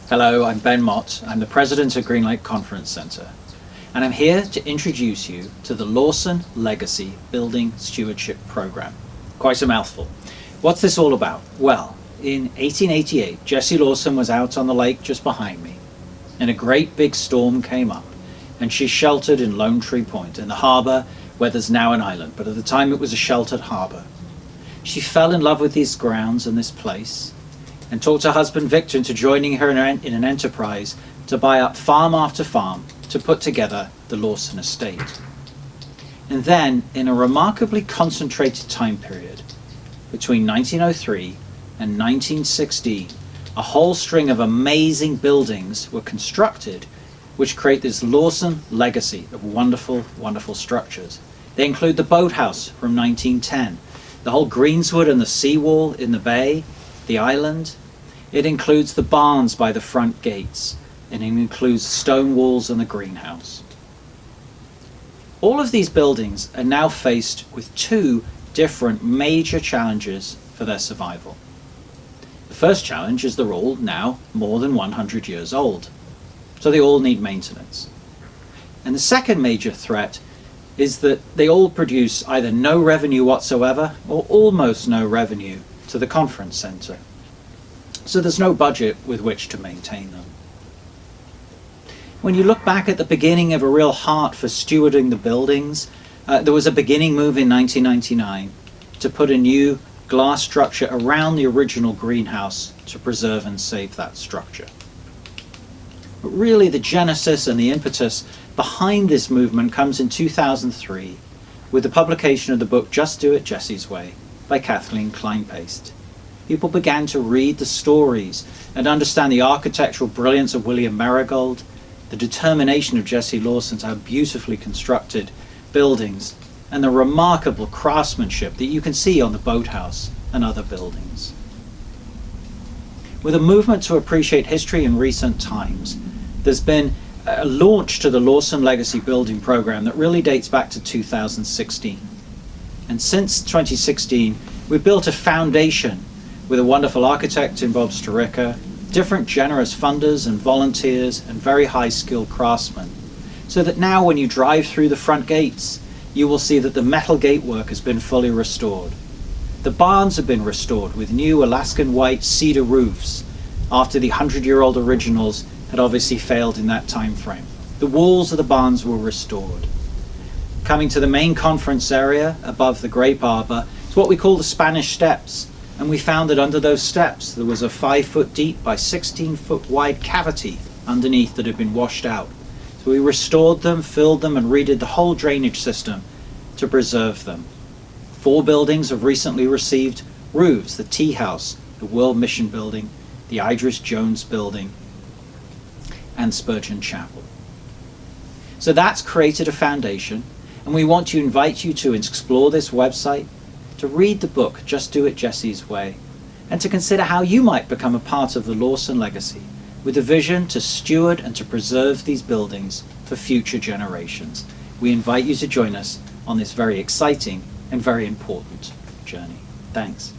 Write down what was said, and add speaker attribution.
Speaker 1: Hello, I'm Ben Mott. I'm the president of Green Lake Conference Center, and I'm here to introduce you to the Lawson Legacy Building Stewardship Program. Quite a mouthful. What's this all about? Well, in 1888, Jessie Lawson was out on the lake just behind me, and a great big storm came up, and she sheltered in Lone Tree Point in the harbor where there's now an island, but at the time it was a sheltered harbor. She fell in love with these grounds and this place, and talked her husband Victor into joining her in an enterprise to buy up farm after farm to put together the Lawson estate. And then, in a remarkably concentrated time period, between 1903 and 1916, a whole string of amazing buildings were constructed which create this Lawson legacy of wonderful, wonderful structures. They include the boathouse from 1910, the whole greensward and the seawall in the bay, the island. It includes the barns by the front gates, and it includes stone walls and the greenhouse. All of these buildings are now faced with two different major challenges for their survival. The first challenge is they're all now more than 100 years old, so they all need maintenance. And the second major threat is that they all produce either no revenue whatsoever or almost no revenue to the conference center. So there's no budget with which to maintain them. When you look back at the beginning of a real heart for stewarding the buildings, there was a beginning move in 1999 to put a new glass structure around the original greenhouse to preserve and save that structure. But really the genesis and the impetus behind this movement comes in 2003 with the publication of the book Just Do It Jessie's Way by Kathleen Kleinpaste. People began to read the stories and understand the architectural brilliance of William Marigold, the determination of Jessie Lawson to have beautifully constructed buildings, and the remarkable craftsmanship that you can see on the boathouse and other buildings. With a movement to appreciate history in recent times, there's been a launch to the Lawson Legacy Building Program that really dates back to 2016. And since 2016, we've built a foundation with a wonderful architect in Bob Sturicka, different generous funders and volunteers, and very high-skilled craftsmen, so that now when you drive through the front gates, you will see that the metal gatework has been fully restored. The barns have been restored with new Alaskan white cedar roofs after the 100-year-old originals had obviously failed in that time frame. The walls of the barns were restored. Coming to the main conference area above the Grape Arbor is what we call the Spanish Steps, and we found that under those steps there was a 5-foot deep by 16-foot wide cavity underneath that had been washed out. So we restored them, filled them, and redid the whole drainage system to preserve them. 4 buildings have recently received roofs: the Tea House, the World Mission Building, the Idris Jones Building, and Spurgeon Chapel. So that's created a foundation, and we want to invite you to explore this website, to read the book Just Do It Jessie's Way, and to consider how you might become a part of the Lawson legacy with a vision to steward and to preserve these buildings for future generations. We invite you to join us on this very exciting and very important journey. Thanks.